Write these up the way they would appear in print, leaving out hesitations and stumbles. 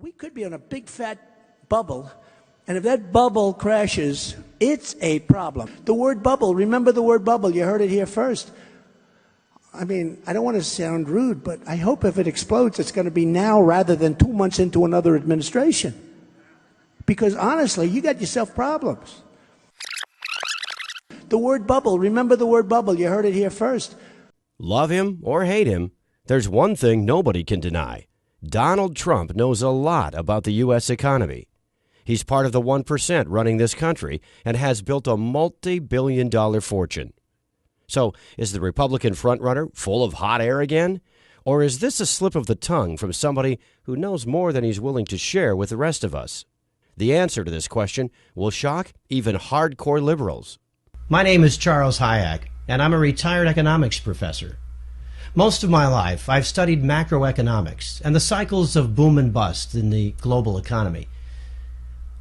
We could be on a big fat bubble, and if that bubble crashes, it's a problem. The word bubble, remember the word bubble, you heard it here first. I mean, I don't want to sound rude, but I hope if it explodes, it's going to be now rather than 2 months into another administration. Because honestly, you got yourself problems. The word bubble, remember the word bubble, you heard it here first. Love him or hate him, there's one thing nobody can deny. Donald Trump knows a lot about the U.S. economy. He's part of the 1% running this country and has built a multi-billion-dollar fortune. So, is the Republican frontrunner full of hot air again? Or is this a slip of the tongue from somebody who knows more than he's willing to share with the rest of us? The answer to this question will shock even hardcore liberals. My name is Charles Hayek, and I'm a retired economics professor. Most of my life, I've studied macroeconomics and the cycles of boom and bust in the global economy.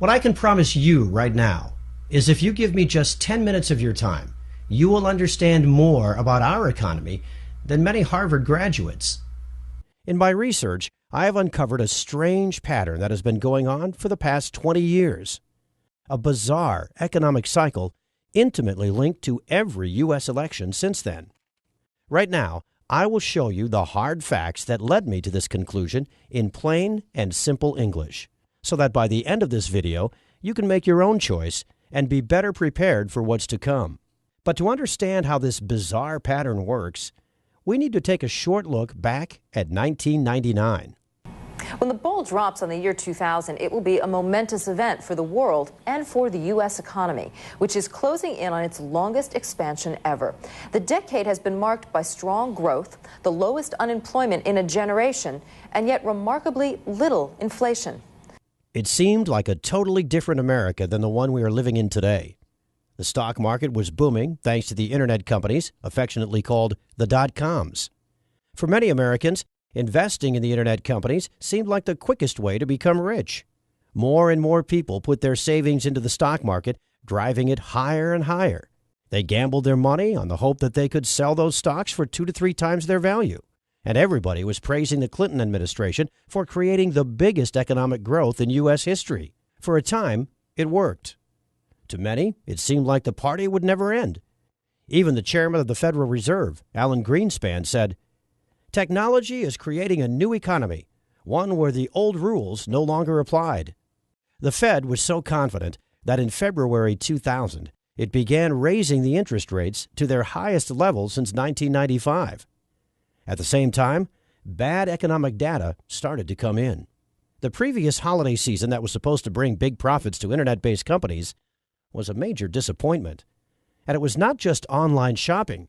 What I can promise you right now is if you give me just 10 minutes of your time, you will understand more about our economy than many Harvard graduates. In my research, I have uncovered a strange pattern that has been going on for the past 20 years. A bizarre economic cycle intimately linked to every U.S. election since then. Right now, I will show you the hard facts that led me to this conclusion in plain and simple English, so that by the end of this video, you can make your own choice and be better prepared for what's to come. But to understand how this bizarre pattern works, we need to take a short look back at 1999. When the ball drops on the year 2000, it will be a momentous event for the world and for the U.S. economy, which is closing in on its longest expansion ever. The decade has been marked by strong growth, the lowest unemployment in a generation, and yet remarkably little inflation. It seemed like a totally different America than the one we are living in today. The stock market was booming thanks to the internet companies, affectionately called the dot-coms. For many Americans, investing in the internet companies seemed like the quickest way to become rich. More and more people put their savings into the stock market, driving it higher and higher. They gambled their money on the hope that they could sell those stocks for 2 to 3 times their value. And everybody was praising the Clinton administration for creating the biggest economic growth in U.S. history. For a time, it worked. To many, it seemed like the party would never end. Even the chairman of the Federal Reserve, Alan Greenspan, said, "Technology is creating a new economy, one where the old rules no longer applied." The Fed was so confident that in February 2000, it began raising the interest rates to their highest level since 1995. At the same time, bad economic data started to come in. The previous holiday season that was supposed to bring big profits to internet-based companies was a major disappointment. And it was not just online shopping.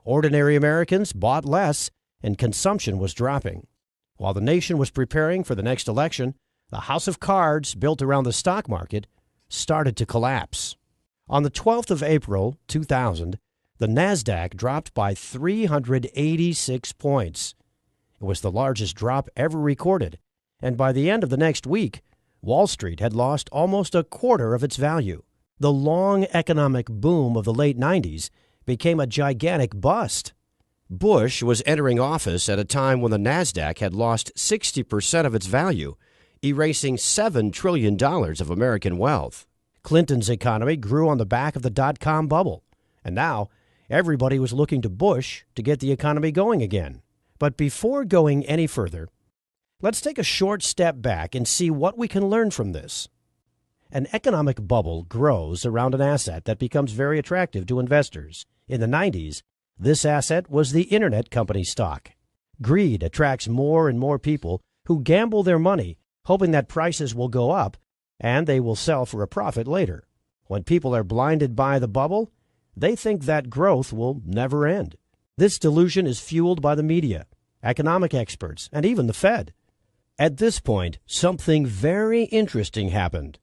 Ordinary Americans bought less, and consumption was dropping. While the nation was preparing for the next election, the house of cards built around the stock market started to collapse. On the 12th of April, 2000, the NASDAQ dropped by 386 points. It was the largest drop ever recorded, and by the end of the next week, Wall Street had lost almost a quarter of its value. The long economic boom of the late 90s became a gigantic bust. Bush was entering office at a time when the NASDAQ had lost 60% of its value, erasing $7 trillion of American wealth. Clinton's economy grew on the back of the dot-com bubble, and now everybody was looking to Bush to get the economy going again. But before going any further, let's take a short step back and see what we can learn from this. An economic bubble grows around an asset that becomes very attractive to investors. In the 90s, this asset was the internet company stock. Greed attracts more and more people who gamble their money, hoping that prices will go up and they will sell for a profit later. When people are blinded by the bubble, they think that growth will never end. This delusion is fueled by the media, economic experts, and even the Fed. At this point, something very interesting happened.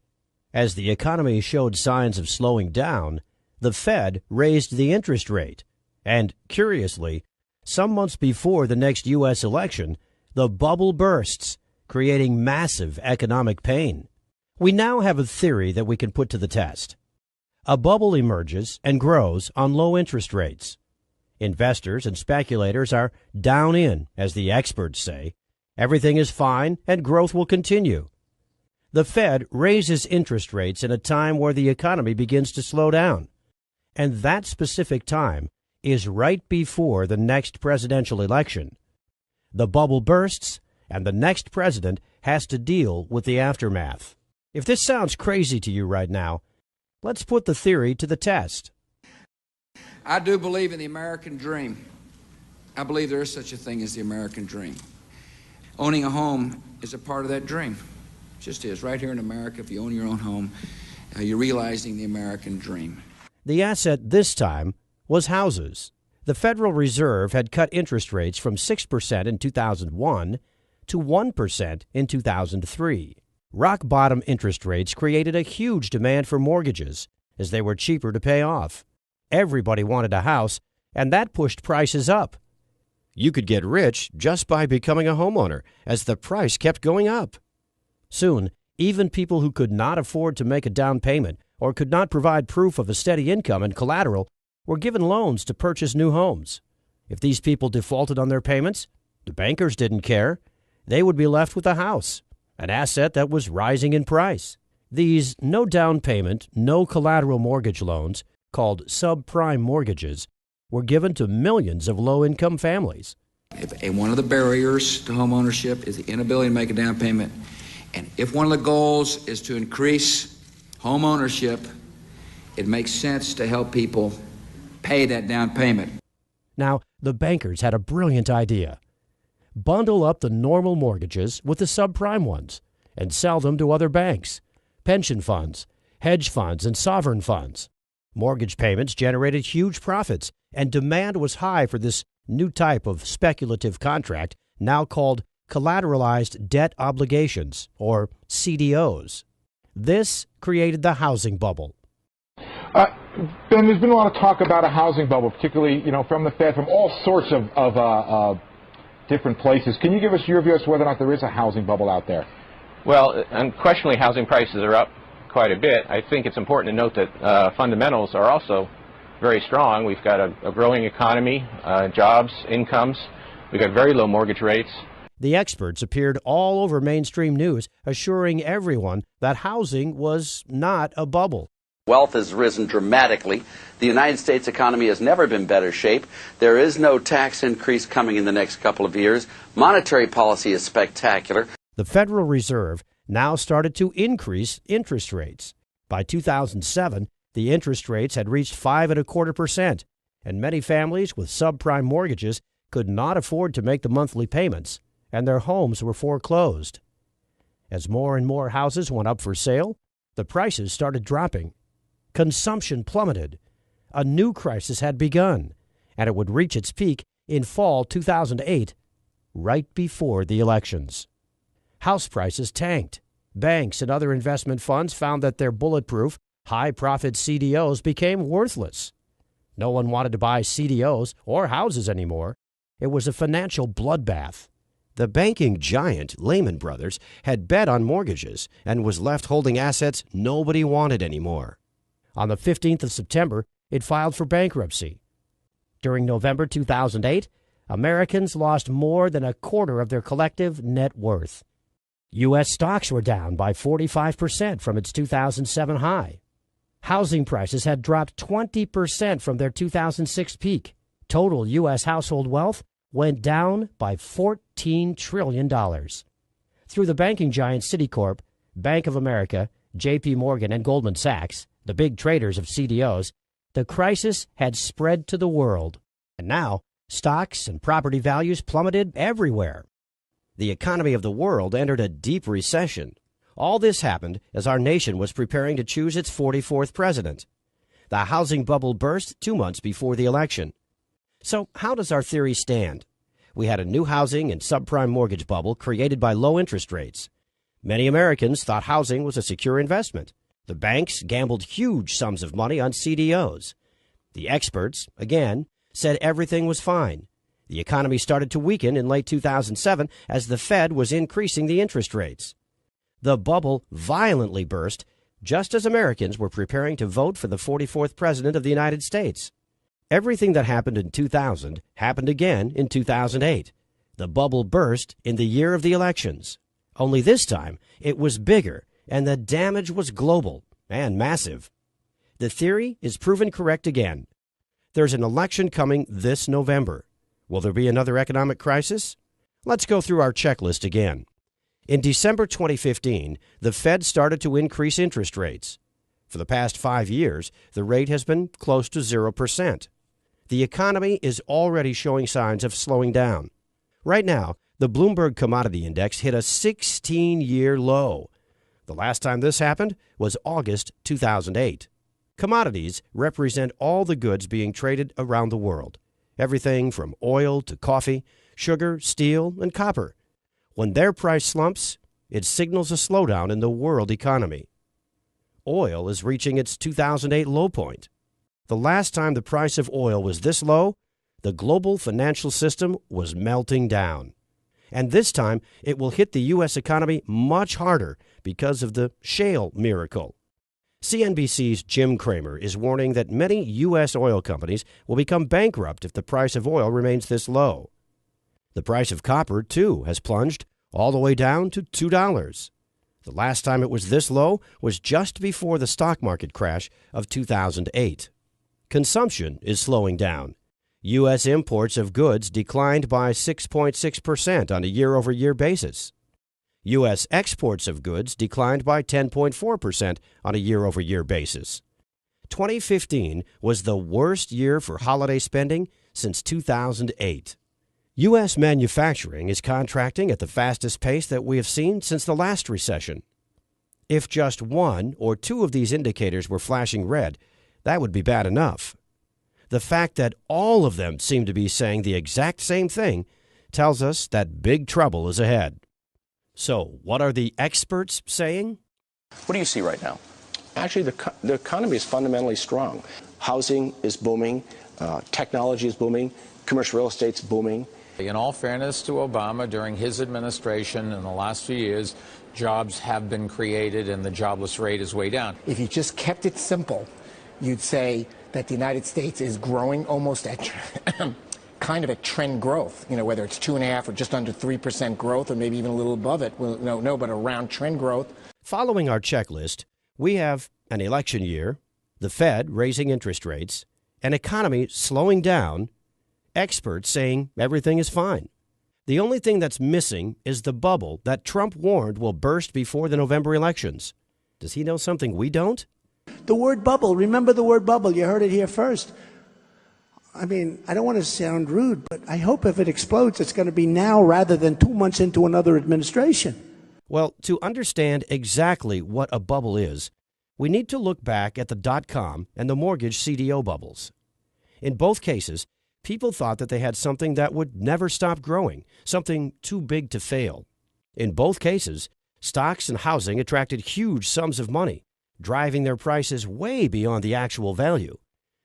As the economy showed signs of slowing down, the Fed raised the interest rate. And, curiously, some months before the next U.S. election, the bubble bursts, creating massive economic pain. We now have a theory that we can put to the test. A bubble emerges and grows on low interest rates. Investors and speculators are down in, as the experts say. Everything is fine and growth will continue. The Fed raises interest rates in a time where the economy begins to slow down. And that specific time is right before the next presidential election. The bubble bursts, and the next president has to deal with the aftermath. If this sounds crazy to you right now, let's put the theory to the test. I do believe in the American dream. I believe there is such a thing as the American dream. Owning a home is a part of that dream. It just is. Right here in America, if you own your own home, you're realizing the American dream. The asset this time was houses. The Federal Reserve had cut interest rates from 6% in 2001 to 1% in 2003. Rock-bottom interest rates created a huge demand for mortgages, as they were cheaper to pay off. Everybody wanted a house, and that pushed prices up. You could get rich just by becoming a homeowner, as the price kept going up. Soon, even people who could not afford to make a down payment or could not provide proof of a steady income and collateral were given loans to purchase new homes. If these people defaulted on their payments, the bankers didn't care. They would be left with a house, an asset that was rising in price. These no down payment, no collateral mortgage loans, called subprime mortgages, were given to millions of low-income families. One of the barriers to home ownership is the inability to make a down payment. And if one of the goals is to increase home ownership, it makes sense to help people pay that down payment. Now, the bankers had a brilliant idea. Bundle up the normal mortgages with the subprime ones and sell them to other banks, pension funds, hedge funds, and sovereign funds. Mortgage payments generated huge profits, and demand was high for this new type of speculative contract, now called collateralized debt obligations, or CDOs. This created the housing bubble. Ben, there's been a lot of talk about a housing bubble, particularly, from the Fed, from all sorts of different places. Can you give us your view as to whether or not there is a housing bubble out there? Well, unquestionably, housing prices are up quite a bit. I think it's important to note that fundamentals are also very strong. We've got a growing economy, jobs, incomes. We've got very low mortgage rates. The experts appeared all over mainstream news, assuring everyone that housing was not a bubble. Wealth has risen dramatically. The United States economy has never been better shape. There is no tax increase coming in the next couple of years. Monetary policy is spectacular. The Federal Reserve now started to increase interest rates. By 2007, the interest rates had reached 5.25%, and many families with subprime mortgages could not afford to make the monthly payments, and their homes were foreclosed. As more and more houses went up for sale, the prices started dropping. Consumption plummeted. A new crisis had begun, and it would reach its peak in fall 2008, right before the elections. House prices tanked. Banks and other investment funds found that their bulletproof, high-profit CDOs became worthless. No one wanted to buy CDOs or houses anymore. It was a financial bloodbath. The banking giant, Lehman Brothers, had bet on mortgages and was left holding assets nobody wanted anymore. On the 15th of September, it filed for bankruptcy. During November 2008, Americans lost more than a quarter of their collective net worth. U.S. stocks were down by 45% from its 2007 high. Housing prices had dropped 20% from their 2006 peak. Total U.S. household wealth went down by $14 trillion. Through the banking giant Citicorp, Bank of America, J.P. Morgan, and Goldman Sachs, the big traders of CDOs, the crisis had spread to the world. And now, stocks and property values plummeted everywhere. The economy of the world entered a deep recession. All this happened as our nation was preparing to choose its 44th president. The housing bubble burst 2 months before the election. So how does our theory stand? We had a new housing and subprime mortgage bubble created by low interest rates. Many Americans thought housing was a secure investment. The banks gambled huge sums of money on CDOs. The experts, again, said everything was fine. The economy started to weaken in late 2007 as the Fed was increasing the interest rates. The bubble violently burst just as Americans were preparing to vote for the 44th president of the United States. Everything that happened in 2000 happened again in 2008. The bubble burst in the year of the elections. Only this time, it was bigger and the damage was global and massive. The theory is proven correct again. There's an election coming this November. Will there be another economic crisis? Let's go through our checklist again. In December 2015, the Fed started to increase interest rates. For the past 5 years, the rate has been close to 0%. The economy is already showing signs of slowing down. Right now, the Bloomberg Commodity Index hit a 16-year low. The last time this happened was August 2008. Commodities represent all the goods being traded around the world. Everything from oil to coffee, sugar, steel, and copper. When their price slumps, it signals a slowdown in the world economy. Oil is reaching its 2008 low point. The last time the price of oil was this low, the global financial system was melting down. And this time, it will hit the U.S. economy much harder because of the shale miracle. CNBC's Jim Cramer is warning that many U.S. oil companies will become bankrupt if the price of oil remains this low. The price of copper, too, has plunged all the way down to $2. The last time it was this low was just before the stock market crash of 2008. Consumption is slowing down. U.S. imports of goods declined by 6.6% on a year-over-year basis. U.S. exports of goods declined by 10.4% on a year-over-year basis. 2015 was the worst year for holiday spending since 2008. U.S. manufacturing is contracting at the fastest pace that we have seen since the last recession. If just one or two of these indicators were flashing red, that would be bad enough. The fact that all of them seem to be saying the exact same thing tells us that big trouble is ahead. So, what are the experts saying? What do you see right now? Actually, the economy is fundamentally strong. Housing is booming. Technology is booming. Commercial real estate's booming. In all fairness to Obama, during his administration in the last few years, jobs have been created and the jobless rate is way down. If you just kept it simple, you'd say that the United States is growing almost at kind of at trend growth, whether it's 2.5 or just under 3% growth or maybe even a little above it. Well, no, but around trend growth. Following our checklist, we have an election year, the Fed raising interest rates, an economy slowing down, experts saying everything is fine. The only thing that's missing is the bubble that Trump warned will burst before the November elections. Does he know something we don't? The word bubble, remember the word bubble. You heard it here first. I mean, I don't want to sound rude, but I hope if it explodes, it's going to be now rather than 2 months into another administration. Well, to understand exactly what a bubble is, we need to look back at the dot-com and the mortgage CDO bubbles. In both cases, people thought that they had something that would never stop growing, something too big to fail. In both cases, stocks and housing attracted huge sums of money, driving their prices way beyond the actual value.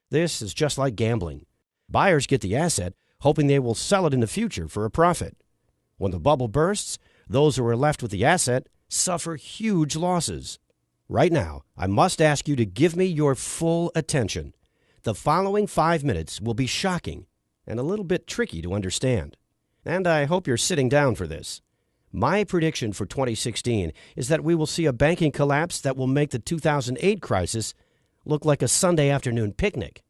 This is just like gambling. Buyers get the asset, hoping they will sell it in the future for a profit. When the bubble bursts, those who are left with the asset suffer huge losses. Right now, I must ask you to give me your full attention. The following 5 minutes will be shocking and a little bit tricky to understand. And I hope you're sitting down for this. My prediction for 2016 is that we will see a banking collapse that will make the 2008 crisis look like a Sunday afternoon picnic.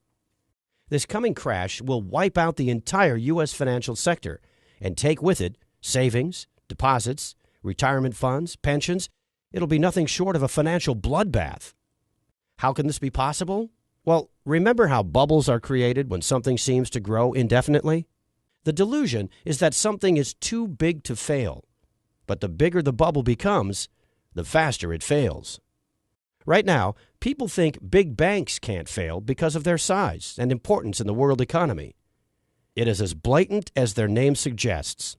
This coming crash will wipe out the entire U.S. financial sector and take with it savings, deposits, retirement funds, pensions. It'll be nothing short of a financial bloodbath. How can this be possible? Well, remember how bubbles are created when something seems to grow indefinitely? The delusion is that something is too big to fail. But the bigger the bubble becomes, the faster it fails. Right now, people think big banks can't fail because of their size and importance in the world economy. It is as blatant as their name suggests.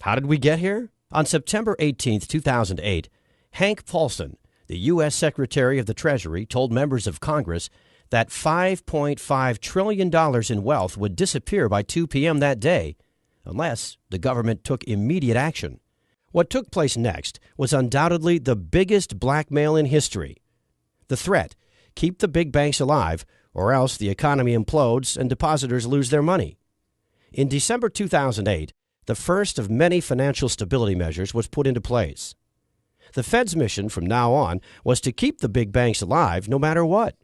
How did we get here? On September 18, 2008, Hank Paulson, the U.S. Secretary of the Treasury, told members of Congress that $5.5 trillion in wealth would disappear by 2 p.m. that day unless the government took immediate action. What took place next was undoubtedly the biggest blackmail in history. The threat, keep the big banks alive, or else the economy implodes and depositors lose their money. In December 2008, the first of many financial stability measures was put into place. The Fed's mission from now on was to keep the big banks alive no matter what.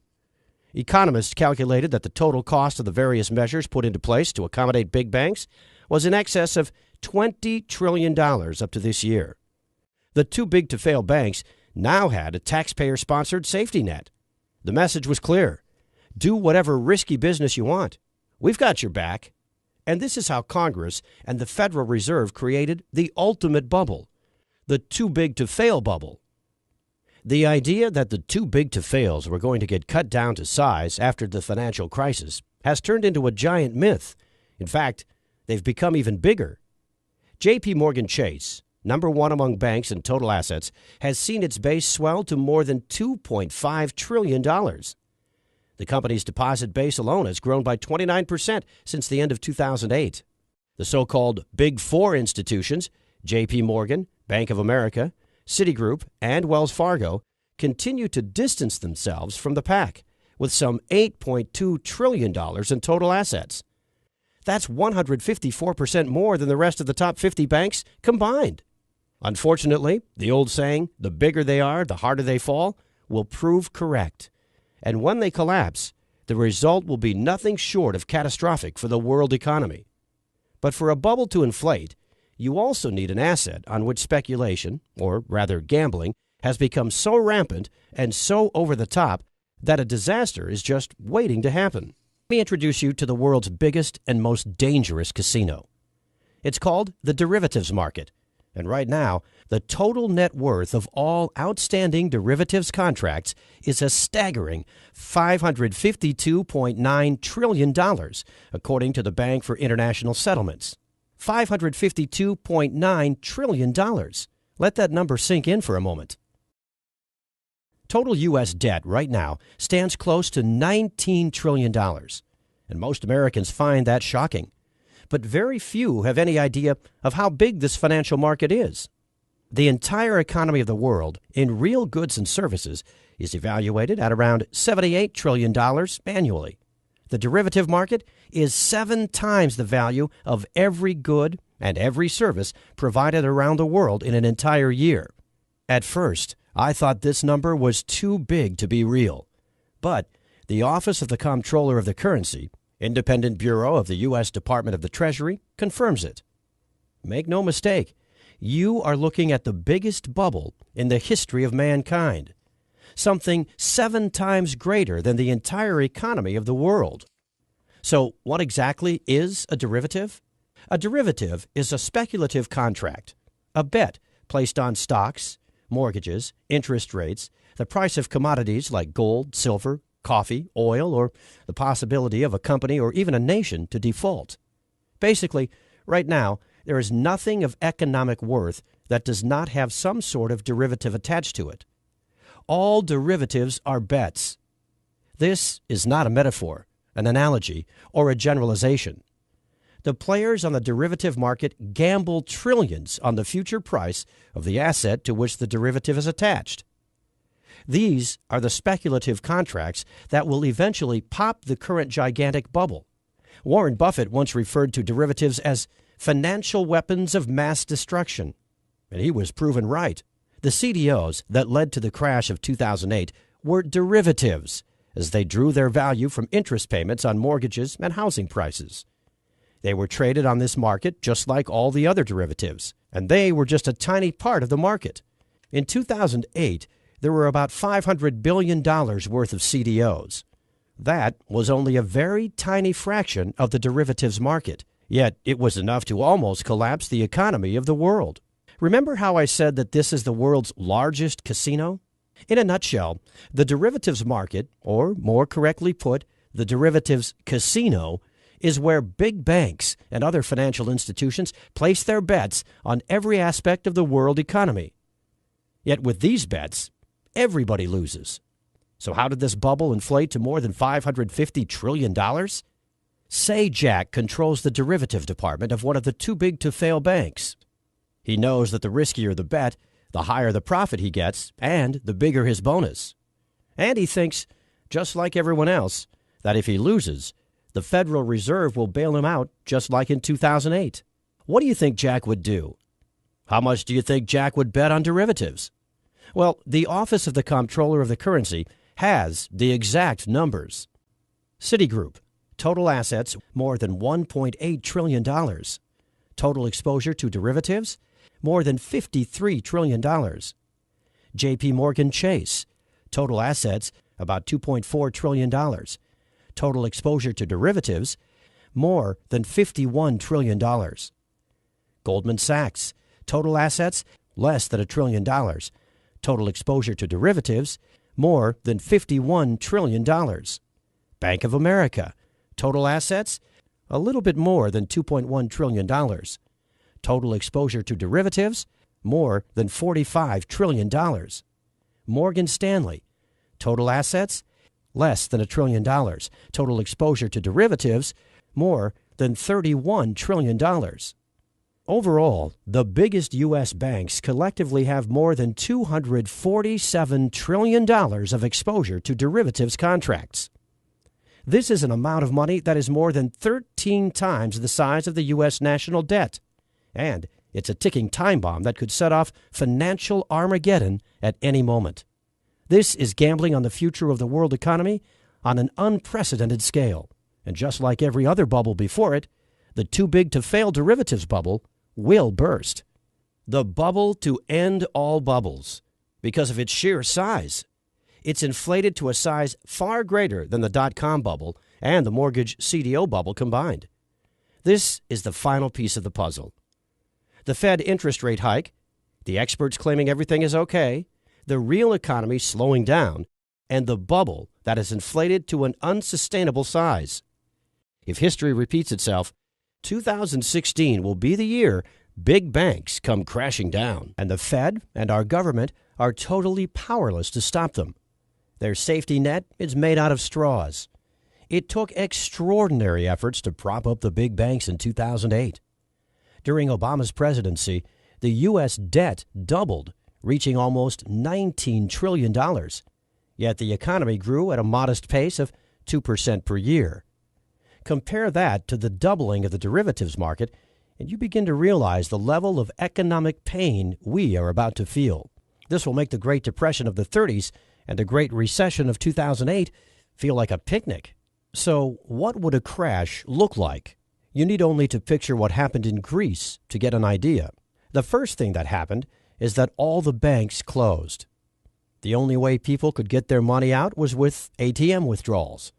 Economists calculated that the total cost of the various measures put into place to accommodate big banks was in excess of $20 trillion up to this year. The too big to fail banks now had a taxpayer-sponsored safety net. The message was clear. Do whatever risky business you want. We've got your back. And this is how Congress and the Federal Reserve created the ultimate bubble, the too big to fail bubble. The idea that the too big to fails were going to get cut down to size after the financial crisis has turned into a giant myth. In fact, they've become even bigger. J.P. Morgan Chase, number one among banks in total assets, has seen its base swell to more than $2.5 trillion. The company's deposit base alone has grown by 29% since the end of 2008. The so-called Big Four institutions, J.P. Morgan, Bank of America, Citigroup, and Wells Fargo, continue to distance themselves from the pack, with some $8.2 trillion in total assets. That's 154% more than the rest of the top 50 banks combined. Unfortunately, the old saying, the bigger they are, the harder they fall, will prove correct. And when they collapse, the result will be nothing short of catastrophic for the world economy. But for a bubble to inflate, you also need an asset on which speculation, or rather gambling, has become so rampant and so over the top that a disaster is just waiting to happen. Let me introduce you to the world's biggest and most dangerous casino. It's called the derivatives market. And right now, the total net worth of all outstanding derivatives contracts is a staggering $552.9 trillion, according to the Bank for International Settlements. $552.9 trillion. Let that number sink in for a moment. Total U.S. debt right now stands close to $19 trillion, and most Americans find that shocking. But very few have any idea of how big this financial market is. The entire economy of the world, in real goods and services, is evaluated at around $78 trillion annually. The derivative market is 7 times the value of every good and every service provided around the world in an entire year. At first, I thought this number was too big to be real. But the Office of the Comptroller of the Currency, independent bureau of the U.S. Department of the Treasury, confirms it. Make no mistake, you are looking at the biggest bubble in the history of mankind, something 7 times greater than the entire economy of the world. So what exactly is a derivative? A derivative is a speculative contract, a bet placed on stocks, mortgages, interest rates, the price of commodities like gold, silver, coffee, oil, or the possibility of a company or even a nation to default. Basically, right now, there is nothing of economic worth that does not have some sort of derivative attached to it. All derivatives are bets. This is not a metaphor, an analogy, or a generalization. The players on the derivative market gamble trillions on the future price of the asset to which the derivative is attached. These are the speculative contracts that will eventually pop the current gigantic bubble. Warren Buffett once referred to derivatives as financial weapons of mass destruction, and he was proven right. The CDOs that led to the crash of 2008 were derivatives, as they drew their value from interest payments on mortgages and housing prices. They were traded on this market just like all the other derivatives, and they were just a tiny part of the market. In 2008, there were about $500 billion worth of CDOs. That was only a very tiny fraction of the derivatives market, yet it was enough to almost collapse the economy of the world. Remember how I said that this is the world's largest casino? In a nutshell, the derivatives market, or more correctly put, the derivatives casino, is where big banks and other financial institutions place their bets on every aspect of the world economy. Yet with these bets, everybody loses. So how did this bubble inflate to more than $550 trillion? Say Jack controls the derivative department of one of the too-big-to-fail banks. He knows that the riskier the bet, the higher the profit he gets, and the bigger his bonus. And he thinks, just like everyone else, that if he loses, the Federal Reserve will bail him out just like in 2008. What do you think Jack would do? How much do you think Jack would bet on derivatives? Well, the Office of the Comptroller of the Currency has the exact numbers. Citigroup, total assets more than $1.8 trillion. Total exposure to derivatives, more than $53 trillion. J.P. Morgan Chase, total assets about $2.4 trillion. Total exposure to derivatives, more than $51 trillion. Goldman Sachs, total assets less than $1 trillion. Total exposure to derivatives, more than $51 trillion. Bank of America, total assets, a little bit more than $2.1 trillion. Total exposure to derivatives, more than $45 trillion. Morgan Stanley, total assets, less than $1 trillion. Total exposure to derivatives, more than $31 trillion. Overall, the biggest U.S. banks collectively have more than $247 trillion of exposure to derivatives contracts. This is an amount of money that is more than 13 times the size of the U.S. national debt. And it's a ticking time bomb that could set off financial Armageddon at any moment. This is gambling on the future of the world economy on an unprecedented scale. And just like every other bubble before it, the too-big-to-fail derivatives bubble will burst. The bubble to end all bubbles because of its sheer size. It's inflated to a size far greater than the dot-com bubble and the mortgage CDO bubble combined. This is the final piece of the puzzle. The Fed interest rate hike, the experts claiming everything is okay, the real economy slowing down, and the bubble that is inflated to an unsustainable size. If history repeats itself, 2016 will be the year big banks come crashing down, and the Fed and our government are totally powerless to stop them. Their safety net is made out of straws. It took extraordinary efforts to prop up the big banks in 2008. During Obama's presidency, the U.S. debt doubled, reaching almost $19 trillion. Yet the economy grew at a modest pace of 2% per year. Compare that to the doubling of the derivatives market, and you begin to realize the level of economic pain we are about to feel. This will make the Great Depression of the 30s and the Great Recession of 2008 feel like a picnic. So what would a crash look like? You need only to picture what happened in Greece to get an idea. The first thing that happened is that all the banks closed. The only way people could get their money out was with ATM withdrawals.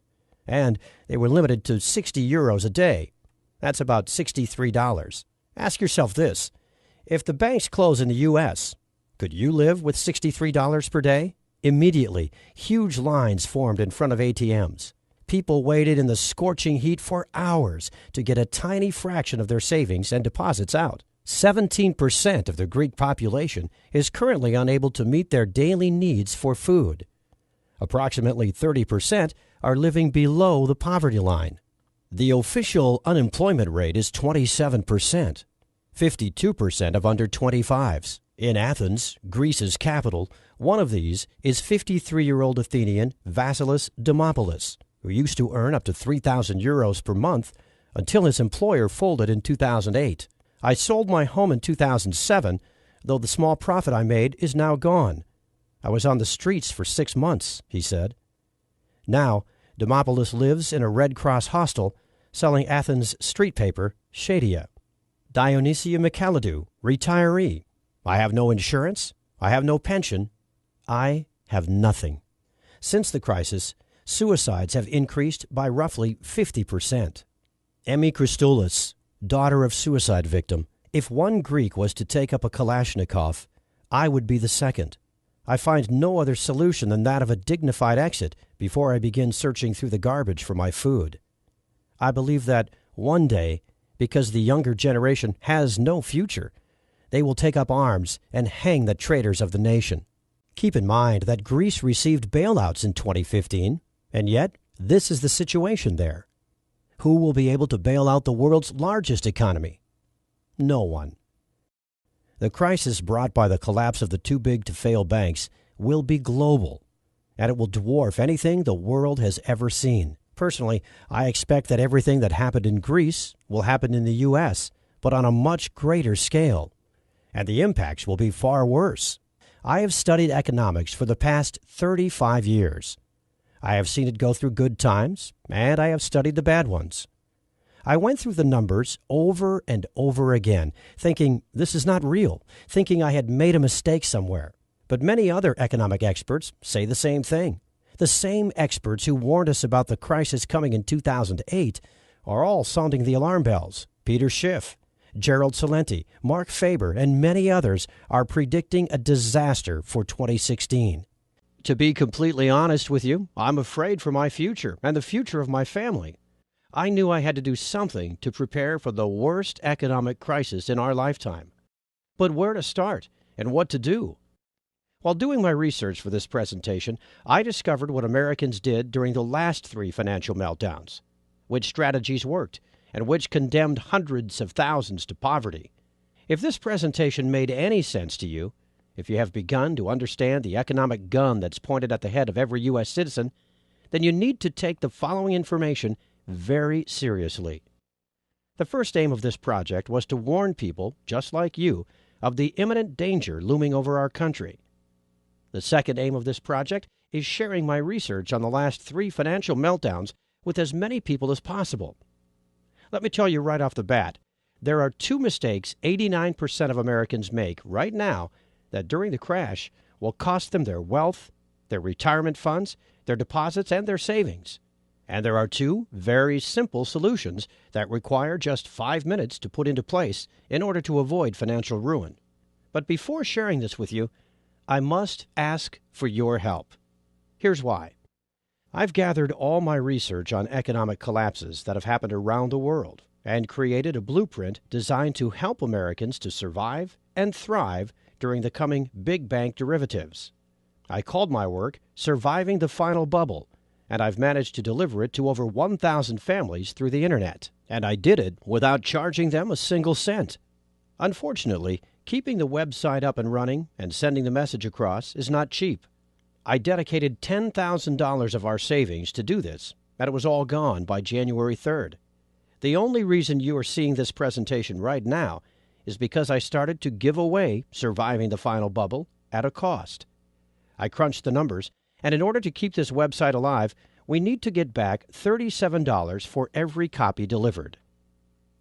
And they were limited to 60 euros a day. That's about $63. Ask yourself this. If the banks close in the U.S., could you live with $63 per day? Immediately, huge lines formed in front of ATMs. People waited in the scorching heat for hours to get a tiny fraction of their savings and deposits out. 17% of the Greek population is currently unable to meet their daily needs for food. Approximately 30% are living below the poverty line. The official unemployment rate is 27%, 52% of under 25s. In Athens, Greece's capital, one of these is 53-year-old Athenian Vasilis Dimopoulos, who used to earn up to 3,000 euros per month until his employer folded in 2008. I sold my home in 2007, though the small profit I made is now gone. I was on the streets for 6 months, he said. Now, Dimopoulos lives in a Red Cross hostel selling Athens street paper, Shadia. Dionysia Michalidou, retiree. I have no insurance. I have no pension. I have nothing. Since the crisis, suicides have increased by roughly 50%. Emmy Christoulis, daughter of suicide victim. If one Greek was to take up a Kalashnikov, I would be the second. I find no other solution than that of a dignified exit before I begin searching through the garbage for my food. I believe that one day, because the younger generation has no future, they will take up arms and hang the traitors of the nation. Keep in mind that Greece received bailouts in 2015, and yet this is the situation there. Who will be able to bail out the world's largest economy? No one. The crisis brought by the collapse of the too-big-to-fail banks will be global, and it will dwarf anything the world has ever seen. Personally, I expect that everything that happened in Greece will happen in the U.S., but on a much greater scale, and the impacts will be far worse. I have studied economics for the past 35 years. I have seen it go through good times, and I have studied the bad ones. I went through the numbers over and over again, thinking this is not real, thinking I had made a mistake somewhere. But many other economic experts say the same thing. The same experts who warned us about the crisis coming in 2008 are all sounding the alarm bells. Peter Schiff, Gerald Celente, Mark Faber, and many others are predicting a disaster for 2016. To be completely honest with you, I'm afraid for my future and the future of my family. I knew I had to do something to prepare for the worst economic crisis in our lifetime. But where to start and what to do? While doing my research for this presentation, I discovered what Americans did during the last 3 financial meltdowns, which strategies worked, and which condemned hundreds of thousands to poverty. If this presentation made any sense to you, if you have begun to understand the economic gun that's pointed at the head of every U.S. citizen, then you need to take the following information very seriously. The first aim of this project was to warn people, just like you, of the imminent danger looming over our country. The second aim of this project is sharing my research on the last 3 financial meltdowns with as many people as possible. Let me tell you right off the bat, there are 2 mistakes 89% of Americans make right now that during the crash will cost them their wealth, their retirement funds, their deposits, and their savings. And there are 2 very simple solutions that require just 5 minutes to put into place in order to avoid financial ruin. But before sharing this with you, I must ask for your help. Here's why. I've gathered all my research on economic collapses that have happened around the world and created a blueprint designed to help Americans to survive and thrive during the coming big bank derivatives. I called my work Surviving the Final Bubble, and I've managed to deliver it to over 1,000 families through the Internet. And I did it without charging them a single cent. Unfortunately, keeping the website up and running and sending the message across is not cheap. I dedicated $10,000 of our savings to do this, and it was all gone by January 3rd. The only reason you are seeing this presentation right now is because I started to give away Surviving the Final Bubble at a cost. I crunched the numbers, and in order to keep this website alive, we need to get back $37 for every copy delivered.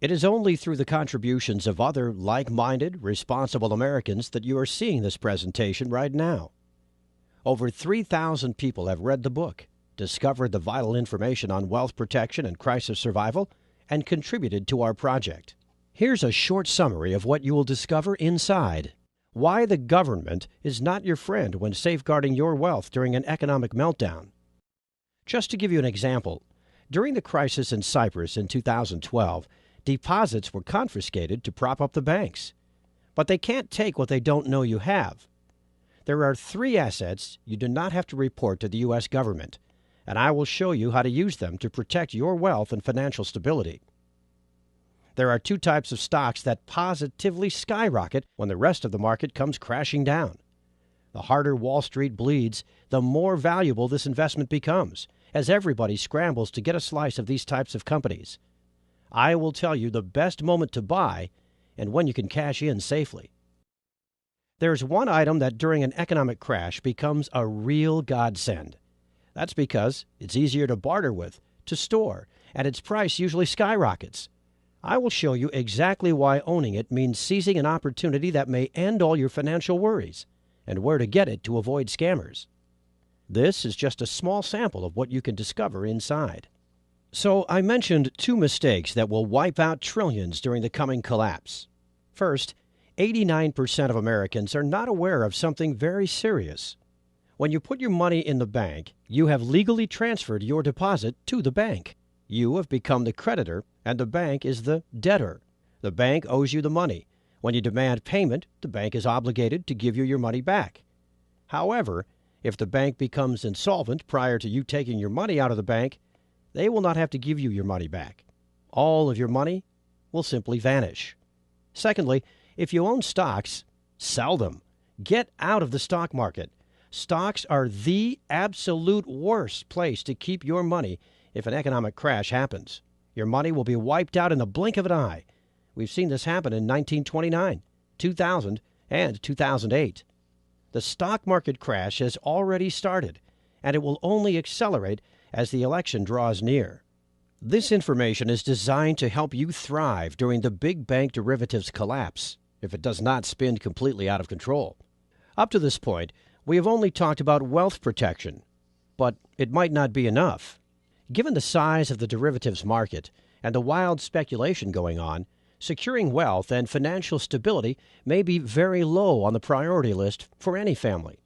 It is only through the contributions of other like-minded, responsible Americans that you are seeing this presentation right now. Over 3,000 people have read the book, discovered the vital information on wealth protection and crisis survival, and contributed to our project. Here's a short summary of what you will discover inside. Why the government is not your friend when safeguarding your wealth during an economic meltdown. Just to give you an example, during the crisis in Cyprus in 2012, deposits were confiscated to prop up the banks. But they can't take what they don't know you have. There are 3 assets you do not have to report to the U.S. government, and I will show you how to use them to protect your wealth and financial stability. There are 2 types of stocks that positively skyrocket when the rest of the market comes crashing down. The harder Wall Street bleeds, the more valuable this investment becomes, as everybody scrambles to get a slice of these types of companies. I will tell you the best moment to buy and when you can cash in safely. There's one item that during an economic crash becomes a real godsend. That's because it's easier to barter with, to store, and its price usually skyrockets. I will show you exactly why owning it means seizing an opportunity that may end all your financial worries, and where to get it to avoid scammers. This is just a small sample of what you can discover inside. So I mentioned 2 mistakes that will wipe out trillions during the coming collapse. First, 89% of Americans are not aware of something very serious. When you put your money in the bank, you have legally transferred your deposit to the bank. You have become the creditor, and the bank is the debtor. The bank owes you the money. When you demand payment, the bank is obligated to give you your money back. However, if the bank becomes insolvent prior to you taking your money out of the bank, they will not have to give you your money back. All of your money will simply vanish. Secondly, if you own stocks, sell them. Get out of the stock market. Stocks are the absolute worst place to keep your money if an economic crash happens. Your money will be wiped out in the blink of an eye. We've seen this happen in 1929, 2000, and 2008. The stock market crash has already started, and it will only accelerate as the election draws near. This information is designed to help you thrive during the big bank derivatives collapse, if it does not spin completely out of control. Up to this point, we have only talked about wealth protection, but it might not be enough. Given the size of the derivatives market and the wild speculation going on, securing wealth and financial stability may be very low on the priority list for any family.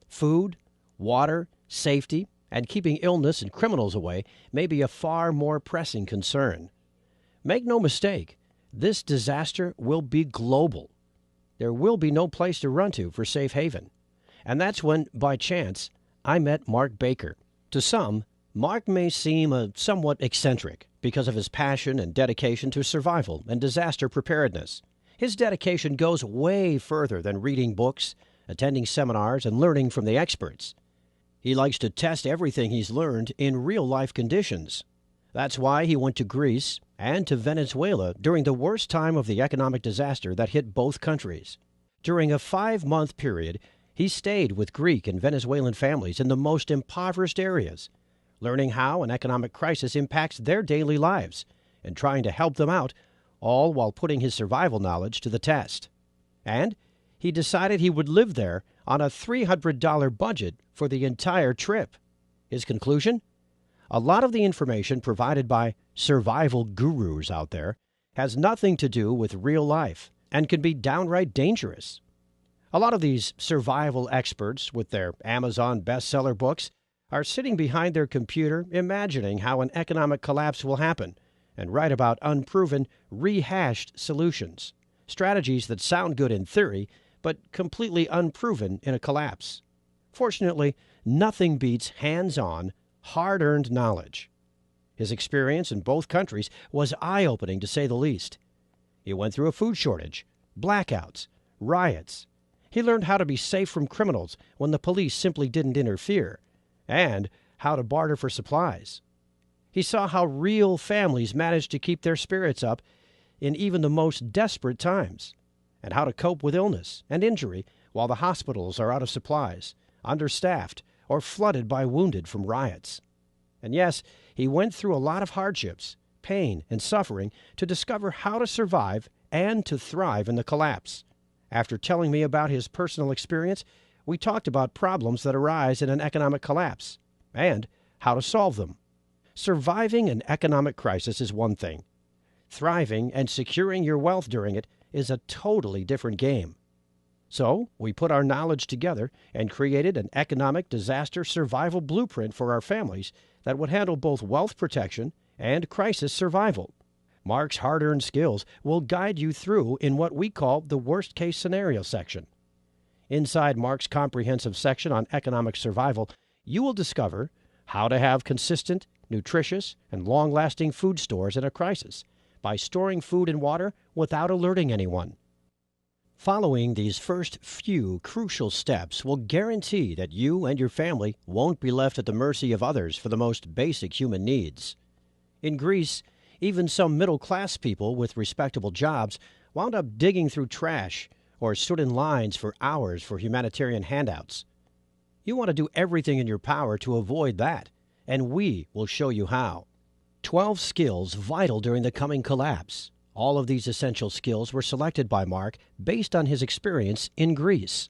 Food, water, safety, and keeping illness and criminals away may be a far more pressing concern. Make no mistake, this disaster will be global. There will be no place to run to for safe haven. And that's when, by chance, I met Mark Baker. To some, Mark may seem somewhat eccentric because of his passion and dedication to survival and disaster preparedness. His dedication goes way further than reading books, attending seminars, and learning from the experts. He likes to test everything he's learned in real-life conditions. That's why he went to Greece and to Venezuela during the worst time of the economic disaster that hit both countries. During a 5-month period, he stayed with Greek and Venezuelan families in the most impoverished areas, learning how an economic crisis impacts their daily lives and trying to help them out, all while putting his survival knowledge to the test. And he decided he would live there on a $300 budget for the entire trip. His conclusion? A lot of the information provided by survival gurus out there has nothing to do with real life and can be downright dangerous. A lot of these survival experts with their Amazon bestseller books are sitting behind their computer imagining how an economic collapse will happen and write about unproven, rehashed solutions, strategies that sound good in theory but completely unproven in a collapse. Fortunately, nothing beats hands-on, hard-earned knowledge. His experience in both countries was eye-opening, to say the least. He went through a food shortage, blackouts, riots. He learned how to be safe from criminals when the police simply didn't interfere, and how to barter for supplies. He saw how real families managed to keep their spirits up in even the most desperate times, and how to cope with illness and injury while the hospitals are out of supplies, understaffed, or flooded by wounded from riots. And yes, he went through a lot of hardships, pain, and suffering to discover how to survive and to thrive in the collapse. After telling me about his personal experience, we talked about problems that arise in an economic collapse and how to solve them. Surviving an economic crisis is one thing. Thriving and securing your wealth during it is a totally different game. So we put our knowledge together and created an economic disaster survival blueprint for our families that would handle both wealth protection and crisis survival. Mark's hard-earned skills will guide you through in what we call the worst-case scenario section. Inside Mark's comprehensive section on economic survival, you will discover how to have consistent, nutritious, and long-lasting food stores in a crisis by storing food and water without alerting anyone. Following these first few crucial steps will guarantee that you and your family won't be left at the mercy of others for the most basic human needs. In Greece, even some middle-class people with respectable jobs wound up digging through trash or stood in lines for hours for humanitarian handouts. You want to do everything in your power to avoid that, and we will show you how. 12 skills vital during the coming collapse. All of these essential skills were selected by Mark based on his experience in Greece.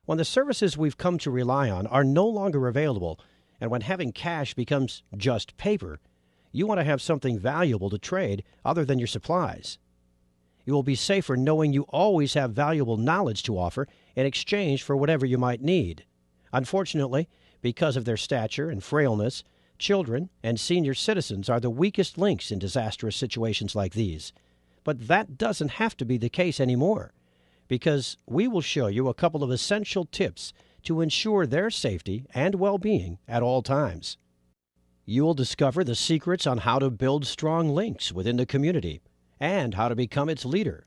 When the services we've come to rely on are no longer available, and when having cash becomes just paper, you want to have something valuable to trade other than your supplies. You will be safer knowing you always have valuable knowledge to offer in exchange for whatever you might need. Unfortunately, because of their stature and frailness, children and senior citizens are the weakest links in disastrous situations like these. But that doesn't have to be the case anymore, because we will show you a couple of essential tips to ensure their safety and well-being at all times. You will discover the secrets on how to build strong links within the community and how to become its leader.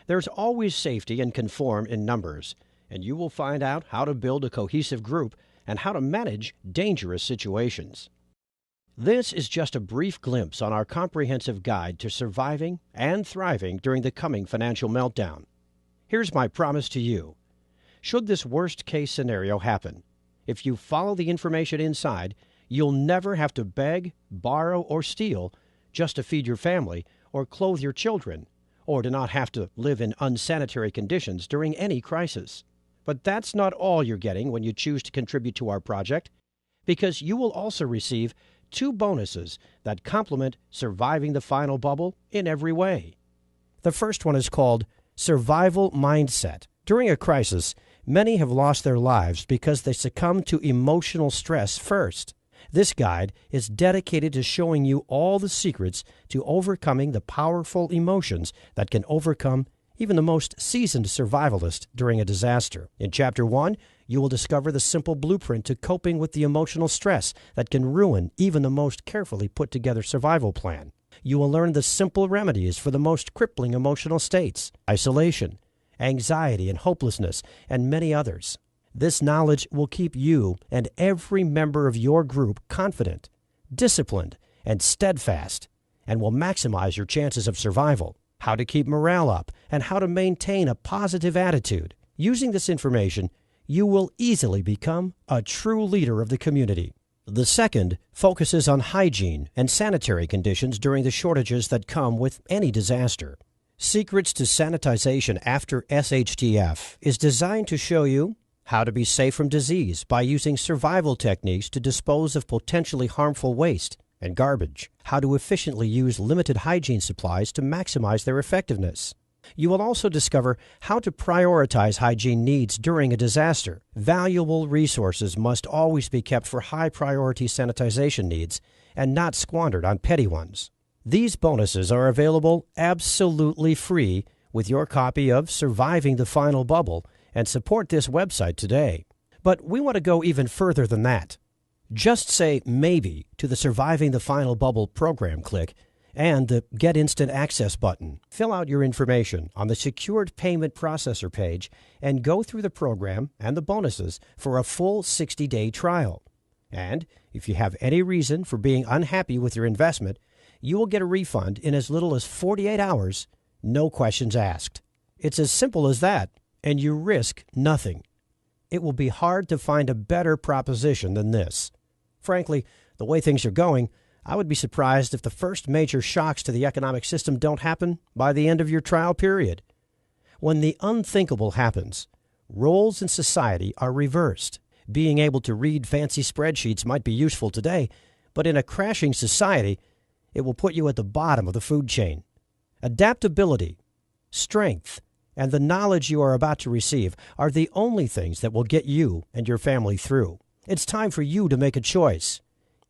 There's always safety and conform in numbers, and you will find out how to build a cohesive group and how to manage dangerous situations. This is just a brief glimpse on our comprehensive guide to surviving and thriving during the coming financial meltdown. Here's my promise to you. Should this worst-case scenario happen, if you follow the information inside, you'll never have to beg, borrow, or steal just to feed your family or clothe your children, or to not have to live in unsanitary conditions during any crisis. But that's not all you're getting when you choose to contribute to our project, because you will also receive 2 bonuses that complement surviving the final bubble in every way. The first one is called Survival Mindset. During a crisis, many have lost their lives because they succumbed to emotional stress first. This guide is dedicated to showing you all the secrets to overcoming the powerful emotions that can overcome even the most seasoned survivalist during a disaster. In Chapter 1, you will discover the simple blueprint to coping with the emotional stress that can ruin even the most carefully put-together survival plan. You will learn the simple remedies for the most crippling emotional states: isolation, anxiety and hopelessness, and many others. This knowledge will keep you and every member of your group confident, disciplined, and steadfast, and will maximize your chances of survival. How to keep morale up, and how to maintain a positive attitude. Using this information, you will easily become a true leader of the community. The second focuses on hygiene and sanitary conditions during the shortages that come with any disaster. Secrets to Sanitization After SHTF is designed to show you how to be safe from disease by using survival techniques to dispose of potentially harmful waste and garbage, how to efficiently use limited hygiene supplies to maximize their effectiveness. You will also discover how to prioritize hygiene needs during a disaster. Valuable resources must always be kept for high-priority sanitization needs and not squandered on petty ones. These bonuses are available absolutely free with your copy of Surviving the Final Bubble, and support this website today. But we want to go even further than that. Just say maybe to the Surviving the Final Bubble program click and the Get Instant Access button. Fill out your information on the Secured Payment Processor page and go through the program and the bonuses for a full 60-day trial. And if you have any reason for being unhappy with your investment, you will get a refund in as little as 48 hours, no questions asked. It's as simple as that, and you risk nothing. It will be hard to find a better proposition than this. Frankly, the way things are going, I would be surprised if the first major shocks to the economic system don't happen by the end of your trial period. When the unthinkable happens, roles in society are reversed. Being able to read fancy spreadsheets might be useful today, but in a crashing society, it will put you at the bottom of the food chain. Adaptability, strength, and the knowledge you are about to receive are the only things that will get you and your family through. It's time for you to make a choice.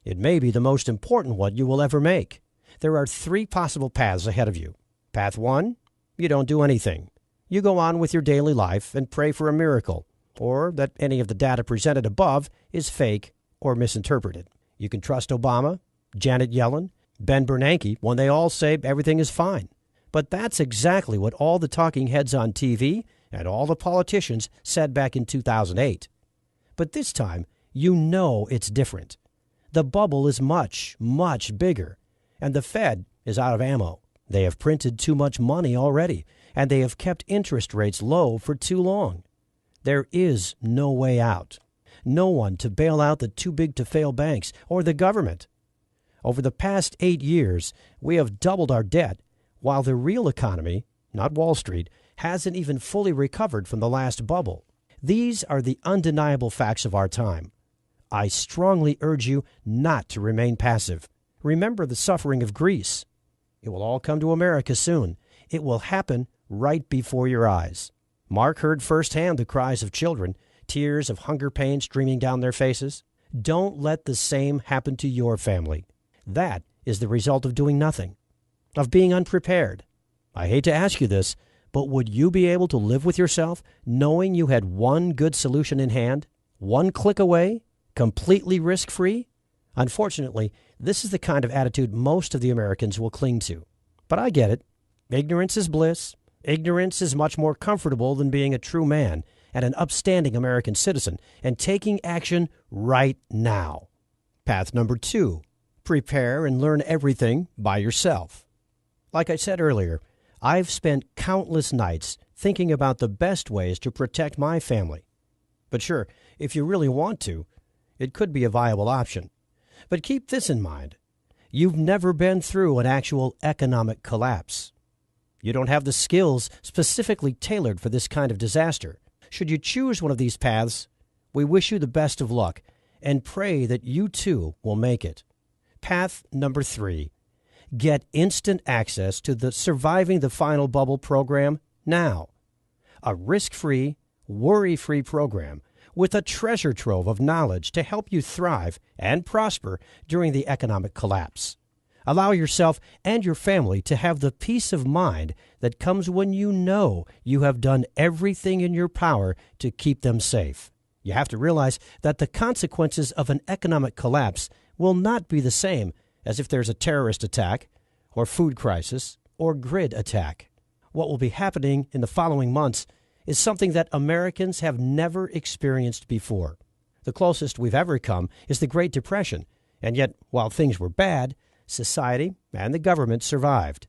It may be the most important one you will ever make. There are 3 possible paths ahead of you. Path 1, you don't do anything. You go on with your daily life and pray for a miracle, or that any of the data presented above is fake or misinterpreted. You can trust Obama, Janet Yellen, Ben Bernanke when they all say everything is fine. But that's exactly what all the talking heads on TV and all the politicians said back in 2008. But this time, you know it's different. The bubble is much, much bigger, and the Fed is out of ammo. They have printed too much money already, and they have kept interest rates low for too long. There is no way out. No one to bail out the too-big-to-fail banks or the government. Over the past 8 years, we have doubled our debt, while the real economy, not Wall Street, hasn't even fully recovered from the last bubble. These are the undeniable facts of our time. I strongly urge you not to remain passive. Remember the suffering of Greece. It will all come to America soon. It will happen right before your eyes. Mark heard firsthand the cries of children, tears of hunger pain streaming down their faces. Don't let the same happen to your family. That is the result of doing nothing, of being unprepared. I hate to ask you this, but would you be able to live with yourself knowing you had one good solution in hand, one click away, completely risk-free? Unfortunately, this is the kind of attitude most of the Americans will cling to. But I get it. Ignorance is bliss. Ignorance is much more comfortable than being a true man and an upstanding American citizen and taking action right now. Path number 2, prepare and learn everything by yourself. Like I said earlier, I've spent countless nights thinking about the best ways to protect my family, But sure, if you really want to, it could be a viable option. But keep this in mind. You've never been through an actual economic collapse. You don't have the skills specifically tailored for this kind of disaster. Should you choose one of these paths, we wish you the best of luck and pray that you too will make it. Path number 3. Get instant access to the Surviving the Final Bubble program now. A risk-free, worry-free program with a treasure trove of knowledge to help you thrive and prosper during the economic collapse. Allow yourself and your family to have the peace of mind that comes when you know you have done everything in your power to keep them safe. You have to realize that the consequences of an economic collapse will not be the same as if there's a terrorist attack or food crisis or grid attack. What will be happening in the following months is something that Americans have never experienced before. The closest we've ever come is the Great Depression, and yet, while things were bad, society and the government survived.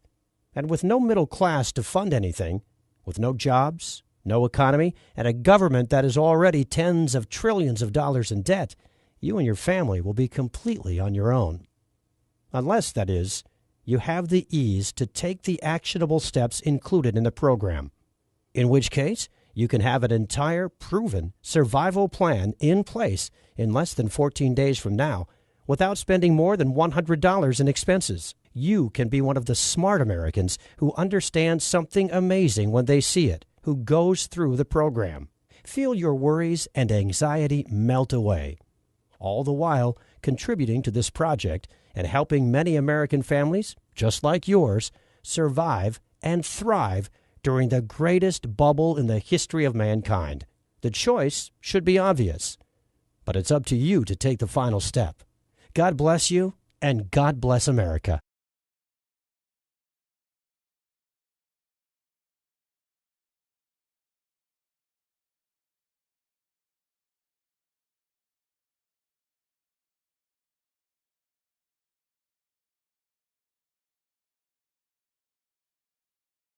And with no middle class to fund anything, with no jobs, no economy, and a government that is already tens of trillions of dollars in debt, you and your family will be completely on your own. Unless, that is, you have the ease to take the actionable steps included in the program, in which case you can have an entire proven survival plan in place in less than 14 days from now without spending more than $100 in expenses. You can be one of the smart Americans who understands something amazing when they see it, who goes through the program. Feel your worries and anxiety melt away, all the while contributing to this project and helping many American families, just like yours, survive and thrive during the greatest bubble in the history of mankind. The choice should be obvious, but it's up to you to take the final step. God bless you, and God bless America.